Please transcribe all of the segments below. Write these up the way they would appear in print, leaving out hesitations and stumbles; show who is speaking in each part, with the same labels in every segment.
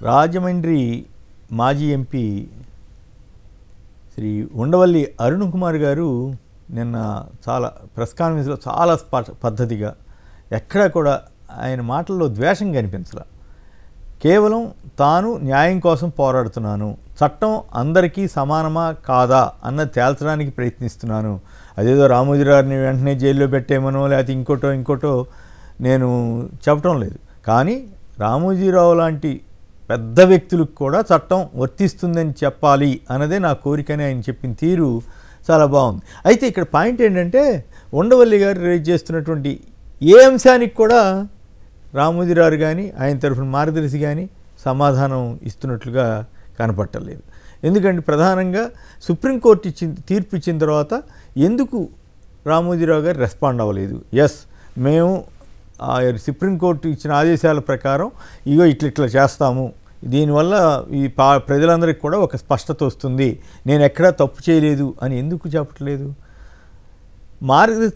Speaker 1: రాజమండ్రి మాజీ ఎంపీ శ్రీ ఉండవల్లి అరుణ్ కుమార్ గారు నిన్న చాలా ప్రెస్ కాన్ఫరెన్స్లో చాలా పద్ధతిగా ఎక్కడా కూడా ఆయన మాటల్లో ద్వేషం కనిపించలా. కేవలం తాను న్యాయం కోసం పోరాడుతున్నాను, చట్టం అందరికీ సమానమా కాదా అన్నది తేల్చడానికి ప్రయత్నిస్తున్నాను. అదేదో రామోజీరావుని వెంటనే జైల్లో పెట్టేమనో లేకపోతే ఇంకోటో నేను చెప్పటం లేదు. కానీ రామోజీరావు లాంటి పెద్ద వ్యక్తులకు కూడా చట్టం వర్తిస్తుందని చెప్పాలి అన్నదే నా కోరికని ఆయన చెప్పిన తీరు చాలా బాగుంది. అయితే ఇక్కడ పాయింట్ ఏంటంటే, ఉండవల్లి గారు రేజ్ చేస్తున్నటువంటి ఏ అంశానికి కూడా రామోజీరావు కానీ ఆయన తరఫున మార్గదర్శి కానీ సమాధానం ఇస్తున్నట్లుగా కనపట్టలేదు. ఎందుకంటే ప్రధానంగా సుప్రీంకోర్టు తీర్పు ఇచ్చిన తర్వాత ఎందుకు రామోజీరావు గారు రెస్పాండ్ అవ్వలేదు? ఎస్, మేము సుప్రీంకోర్టు ఇచ్చిన ఆదేశాల ప్రకారం ఇగో ఇట్లా చేస్తాము, దీనివల్ల ఈ ప్రజలందరికీ కూడా ఒక స్పష్టత వస్తుంది, నేను ఎక్కడా తప్పు చేయలేదు అని ఎందుకు చెప్పట్లేదు?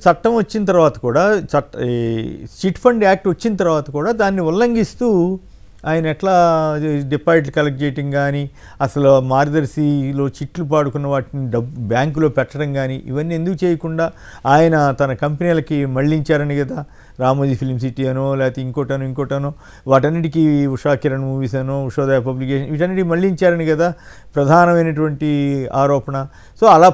Speaker 1: చట్టం వచ్చిన తర్వాత కూడా చిట్ ఫండ్ యాక్ట్ వచ్చిన తర్వాత కూడా దాన్ని ఉల్లంఘిస్తూ ఆయన ఎట్లా డిపాజిట్లు కలెక్ట్ చేయటం కానీ, అసలు మార్గదర్శిలో చిట్లు పాడుకున్న వాటిని బ్యాంకులో పెట్టడం కానీ ఇవన్నీ ఎందుకు చేయకుండా ఆయన తన కంపెనీలకి మళ్ళించారని కదా, రామోజీ ఫిలిం సిటీ అనో లేకపోతే ఇంకోటనో వాటన్నిటికీ ఉషా కిరణ్ మూవీస్ అనో ఉషోదయ పబ్లికేషన్ వీటన్నిటికీ మళ్ళించారని కదా ప్రధానమైనటువంటి ఆరోపణ. సో అలా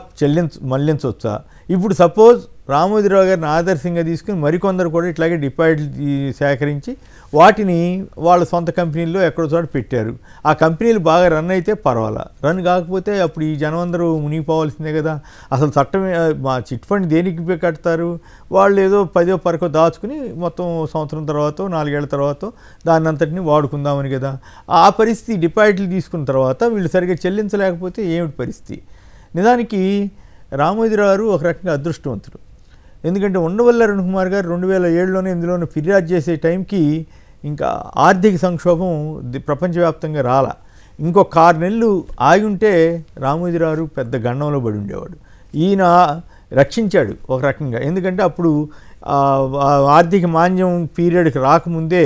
Speaker 1: మళ్ళించవచ్చా? ఇప్పుడు సపోజ్ రామోజీరావు గారిని ఆదర్శంగా తీసుకుని మరికొందరు కూడా ఇట్లాగే డిపాజిట్లు సేకరించి వాటిని వాళ్ళ సొంత కంపెనీల్లో ఎక్కడో చోట పెట్టారు. ఆ కంపెనీలు బాగా రన్ అయితే పర్వాలా, రన్ కాకపోతే అప్పుడు ఈ జనం అందరూ మునిగిపోవాల్సిందే కదా. అసలు చట్టమే మా చిట్ ఫండ్ దేనికి కడతారు? వాళ్ళు ఏదో 10వ 10వ దాచుకుని మొత్తం సంవత్సరం తర్వాత 4 ఏళ్ల తర్వాత దాన్ని అంతటిని వాడుకుందామని కదా. ఆ పరిస్థితి డిపాజిట్లు తీసుకున్న తర్వాత వీళ్ళు సరిగ్గా చెల్లించలేకపోతే ఏమిటి పరిస్థితి? నిజానికి రామోజీరావు ఒక రకంగా అదృష్టవంతుడు. ఎందుకంటే ఉండవల్లి అరుణ్ కుమార్ గారు 2007లోనే 8లోనే ఫిర్యాదు చేసే టైంకి ఇంకా ఆర్థిక సంక్షోభం ప్రపంచవ్యాప్తంగా రాలా. ఇంకొక 6 నెలలు ఆగి ఉంటే రామోజీరావు పెద్ద గండంలో పడి ఉండేవాడు. ఈయన రక్షించాడు ఒక రకంగా. ఎందుకంటే అప్పుడు ఆర్థిక మాంద్యం పీరియడ్కి రాకముందే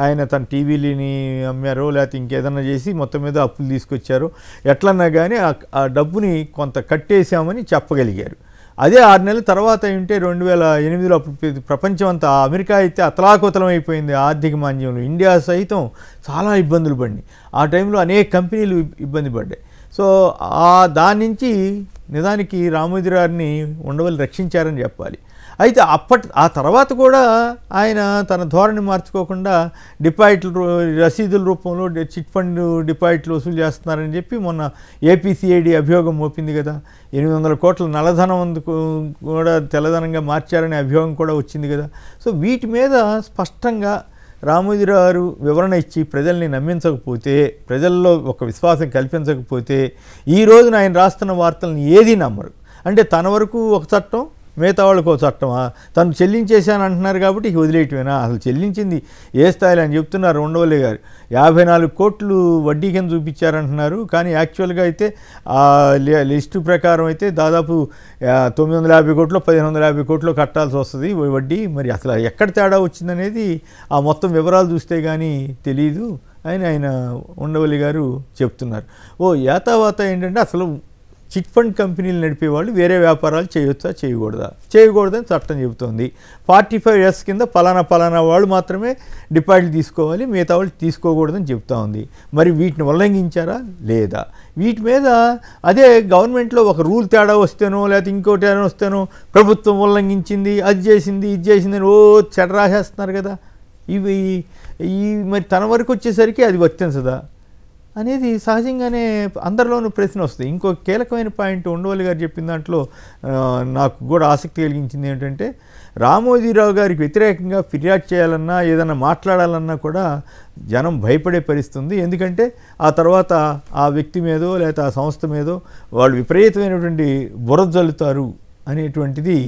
Speaker 1: ఆయన తన టీవీలని అమ్మారో లేకపోతే ఇంకేదన్నా చేసి మొత్తం మీద అప్పులు తీసుకొచ్చారో ఎట్లన్నా కానీ ఆ డబ్బుని కొంత కట్టేశామని చెప్పగలిగారు. అదే 6 నెలల తర్వాత ఉంటే 2008లో అప్పుడు ప్రపంచం అంతా, అమెరికా అయితే అతలాకుతలం అయిపోయింది ఆర్థిక మాంద్యంలో, ఇండియా సైతం చాలా ఇబ్బందులు పడినాయి. ఆ టైంలో అనేక కంపెనీలు ఇబ్బంది పడ్డాయి. సో దాని నుంచి నిజానికి రామోజీరావుని ఉండవల్లి రక్షించారని చెప్పాలి. అయితే ఆ తర్వాత కూడా ఆయన తన ధోరణి మార్చుకోకుండా డిపాజిట్లు రసీదుల రూపంలో చిట్ ఫండ్ డిపాజిట్లు వసూలు చేస్తున్నారని చెప్పి మొన్న ఏపీసీఐడి అభియోగం మోపింది కదా. 800 కోట్ల నల్లధనం కూడా తెల్లధనంగా మార్చారనే అభియోగం కూడా వచ్చింది కదా. సో వీటి మీద స్పష్టంగా రామోజీరావు వివరణ ఇచ్చి ప్రజల్ని నమ్మించకపోతే, ప్రజల్లో ఒక విశ్వాసం కల్పించకపోతే ఈ రోజున ఆయన రాస్తున్న వార్తలను ఏదీ నమ్మరు. అంటే తన వరకు ఒక చట్టం, మిగతా వాళ్ళకు ఒక చట్టమా? తను చెల్లించేశాను అంటున్నారు కాబట్టి వదిలేయటమేనా? అసలు చెల్లించింది ఏ స్థాయిలో అని చెప్తున్నారు ఉండవల్లి గారు. 54 కోట్లు వడ్డీ కింద చూపించారంటున్నారు. కానీ యాక్చువల్గా అయితే లిస్టు ప్రకారం అయితే దాదాపు 950 కోట్లు 1550 కోట్లు కట్టాల్సి వస్తుంది వడ్డీ. మరి అసలు ఎక్కడ తేడా వచ్చిందనేది ఆ మొత్తం వివరాలు చూస్తే కానీ తెలీదు అని ఆయన ఉండవల్లి గారు చెప్తున్నారు. యాతావాత ఏంటంటే అసలు చిట్ ఫండ్ కంపెనీలు నడిపేవాళ్ళు వేరే వ్యాపారాలు చేయొచ్చా చేయకూడదని చట్టం చెబుతోంది. 45 ఇయర్స్ కింద పలానా వాళ్ళు మాత్రమే డిపాజిట్ తీసుకోవాలి, మిగతా వాళ్ళు తీసుకోకూడదని చెప్తా ఉంది. మరి వీటిని ఉల్లంఘించారా లేదా? వీటి మీద అదే గవర్నమెంట్లో ఒక రూల్ తేడా వస్తేనో లేకపోతే ఇంకోటి ఏదైనా వస్తేనో ప్రభుత్వం ఉల్లంఘించింది, అది చేసింది ఇది చేసిందని చెడ రాసేస్తున్నారు కదా. మరి తన వరకు వచ్చేసరికి అది వర్తించదా అనేది సహజంగానే అందరిలోనూ ప్రశ్న వస్తుంది. ఇంకో కీలకమైన పాయింట్ ఉండవల్లి గారు చెప్పిన దాంట్లో నాకు కూడా ఆసక్తి కలిగించింది ఏంటంటే, రామోజీరావు గారికి వ్యతిరేకంగా ఫిర్యాదు చేయాలన్నా ఏదైనా మాట్లాడాలన్నా కూడా జనం భయపడే పరిస్థితుంది. ఎందుకంటే ఆ తర్వాత ఆ వ్యక్తి మీదో లేకపోతే ఆ సంస్థ మీదో వాళ్ళు విపరీతమైనటువంటి బురద జల్లుతారు అనేటువంటిది,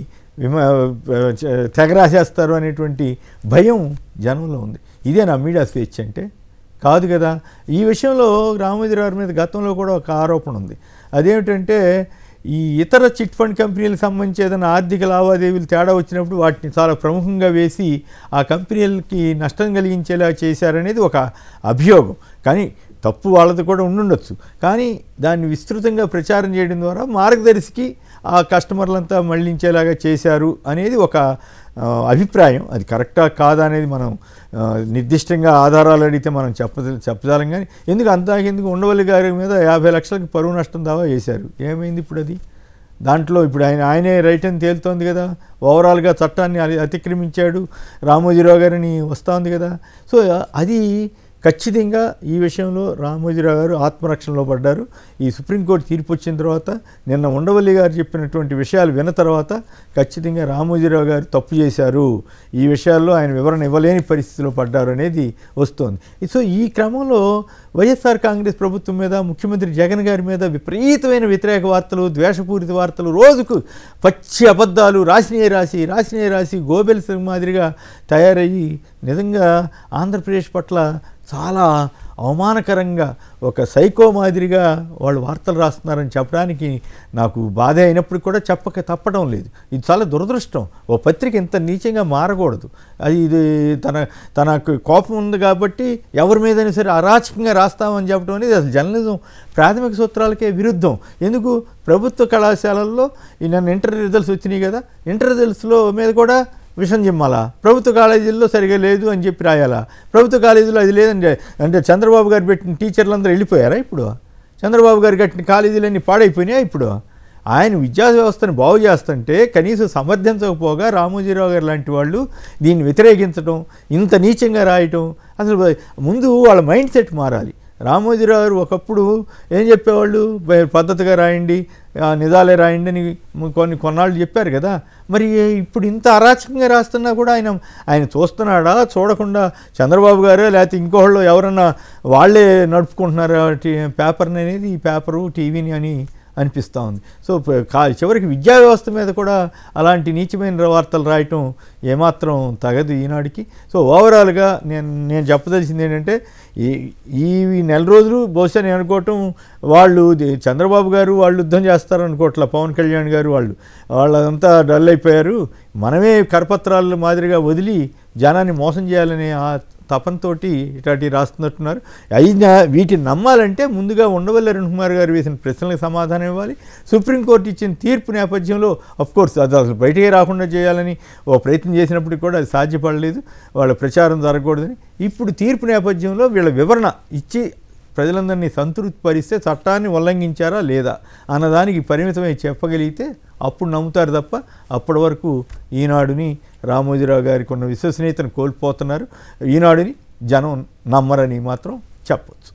Speaker 1: తెగరాసేస్తారు అనేటువంటి భయం జనంలో ఉంది. ఇదేనా మీడియా స్వేచ్ఛ అంటే? కాదు కదా. ఈ విషయంలో రామోజీరావు మీద గతంలో కూడా ఒక ఆరోపణ ఉంది. అదేమిటంటే ఈ ఇతర చిట్ ఫండ్ కంపెనీలకు సంబంధించి ఏదైనా ఆర్థిక లావాదేవీలు తేడా వచ్చినప్పుడు వాటిని చాలా ప్రముఖంగా వేసి ఆ కంపెనీలకి నష్టం కలిగించేలా చేశారనేది ఒక అభియోగం. కానీ తప్పు వాళ్ళది కూడా ఉండుండొచ్చు, కానీ దాన్ని విస్తృతంగా ప్రచారం చేయడం ద్వారా మార్గదర్శికి ఆ కస్టమర్లంతా మళ్ళించేలాగా చేశారు అనేది ఒక అభిప్రాయం. అది కరెక్టా కాదా అనేది మనం నిర్దిష్టంగా ఆధారాలు అడిగితే మనం చెప్పజాలం. కానీ ఎందుకు ఉండవల్లి గారి మీద 50 లక్షలకి పరువు నష్టం దావా వేశారు. ఏమైంది ఇప్పుడు అది? దాంట్లో ఇప్పుడు ఆయనే రైట్ అని తేలుతోంది కదా. ఓవరాల్గా చట్టాన్ని అతిక్రమించాడు రామోజీరావు గారిని వస్తోంది కదా. సో అది ఖచ్చితంగా ఈ విషయంలో రామోజీరావు గారు ఆత్మరక్షణలో పడ్డారు. ఈ సుప్రీంకోర్టు తీర్పు వచ్చిన తర్వాత, నిన్న ఉండవల్లి గారు చెప్పినటువంటి విషయాలు విన్న తర్వాత ఖచ్చితంగా రామోజీరావు గారు తప్పు చేశారు, ఈ విషయాల్లో ఆయన వివరణ ఇవ్వలేని పరిస్థితిలో పడ్డారు అనేది వస్తోంది. సో ఈ క్రమంలో వైఎస్ఆర్ కాంగ్రెస్ ప్రభుత్వం మీద, ముఖ్యమంత్రి జగన్ గారి మీద విపరీతమైన వ్యతిరేక వార్తలు, ద్వేషపూరిత వార్తలు, రోజుకు పచ్చి అబద్ధాలు రాసినే రాసి గోబెల్స్ మాదిరిగా తయారయ్యి నిజంగా ఆంధ్రప్రదేశ్ పట్ల చాలా అవమానకరంగా ఒక సైకో మాదిరిగా వాళ్ళు వార్తలు రాస్తున్నారని చెప్పడానికి నాకు బాధ అయినప్పుడు కూడా తప్పడం లేదు. ఇది చాలా దురదృష్టం. ఓ పత్రిక ఇంత నీచంగా మారకూడదు. ఇది తనకు కోపం ఉంది కాబట్టి ఎవరి మీదైనా సరే అరాచకంగా రాస్తామని చెప్పడం అనేది అసలు జర్నలిజం ప్రాథమిక సూత్రాలకే విరుద్ధం. ఎందుకు? ప్రభుత్వ కళాశాలల్లో నన్ను ఇంటర్ రిజల్ట్స్ వచ్చినాయి కదా, ఇంటర్ రిజల్ట్స్లో మీద కూడా విషం జిమ్మాలా? ప్రభుత్వ కాలేజీల్లో సరిగా లేదు అని చెప్పి రాయాలా? ప్రభుత్వ కాలేజీలో అది లేదంటే అంటే చంద్రబాబు గారు పెట్టిన టీచర్లందరూ వెళ్ళిపోయారా? ఇప్పుడు చంద్రబాబు గారు కట్టిన కాలేజీలన్నీ పాడైపోయినాయా? ఇప్పుడు ఆయన విద్యా వ్యవస్థను బాగు చేస్తుంటే కనీసం సమర్థించకపోగా రామోజీరావు గారు లాంటి వాళ్ళు దీన్ని వ్యతిరేకించడం, ఇంత నీచంగా రాయటం, అసలు ముందు వాళ్ళ మైండ్ సెట్ మారాలి. రామోజీరావు గారు ఒకప్పుడు ఏం చెప్పేవాళ్ళు? పద్ధతిగా రాయండి, నిజాలే రాయండి అని కొన్నాళ్ళు చెప్పారు కదా. మరి ఇప్పుడు ఇంత అరాచకంగా రాస్తున్నా కూడా ఆయన చూస్తున్నాడా? చూడకుండా చంద్రబాబు గారు లేకపోతే ఇంకోళ్ళు ఎవరన్నా వాళ్ళే నడుపుకుంటున్నారా పేపర్ని అనేది, ఈ పేపరు టీవీని అని అనిపిస్తూ ఉంది. సో చివరికి విద్యా వ్యవస్థ మీద కూడా అలాంటి నీచమైన వార్తలు రాయటం ఏమాత్రం తగదు ఈనాడికి. సో ఓవరాల్గా నేను చెప్పదలిసింది ఏంటంటే, ఈ నెల రోజులు బహుశా నేను అనుకోవటం వాళ్ళు చంద్రబాబు గారు వాళ్ళు యుద్ధం చేస్తారనుకోవట్లా, పవన్ కళ్యాణ్ గారు వాళ్ళంతా డల్ అయిపోయారు, మనమే కరపత్రాల మాదిరిగా వదిలి జనాన్ని మోసం చేయాలనే ఆ తపంతోటి ఇట్లాంటివి రాస్తున్నట్టున్నారు. అయినా వీటిని నమ్మాలంటే ముందుగా ఉండవల్లి అరుణ్ కుమార్ గారు వేసిన ప్రశ్నలకు సమాధానం ఇవ్వాలి. సుప్రీంకోర్టు ఇచ్చిన తీర్పు నేపథ్యంలో అఫ్కోర్స్ అది అసలు బయటికే రాకుండా చేయాలని ఓ ప్రయత్నం చేసినప్పటికీ కూడా అది సాధ్యపడలేదు, వాళ్ళ ప్రచారం జరగకూడదని. ఇప్పుడు తీర్పు నేపథ్యంలో వీళ్ళ వివరణ ఇచ్చి ప్రజలందరినీ సంతృప్తిపరిస్తే చట్టాన్ని ఉల్లంఘించారా లేదా అన్నదానికి పరిమితమై చెప్పగలిగితే అప్పుడు నమ్ముతారు తప్ప అప్పటి వరకు ఈనాడుని, రామోజీరావు గారికి ఉన్న విశ్వసనీయతను కోల్పోతున్నారు. ఈనాడుని జనం నమ్మరని మాత్రం చెప్పొచ్చు.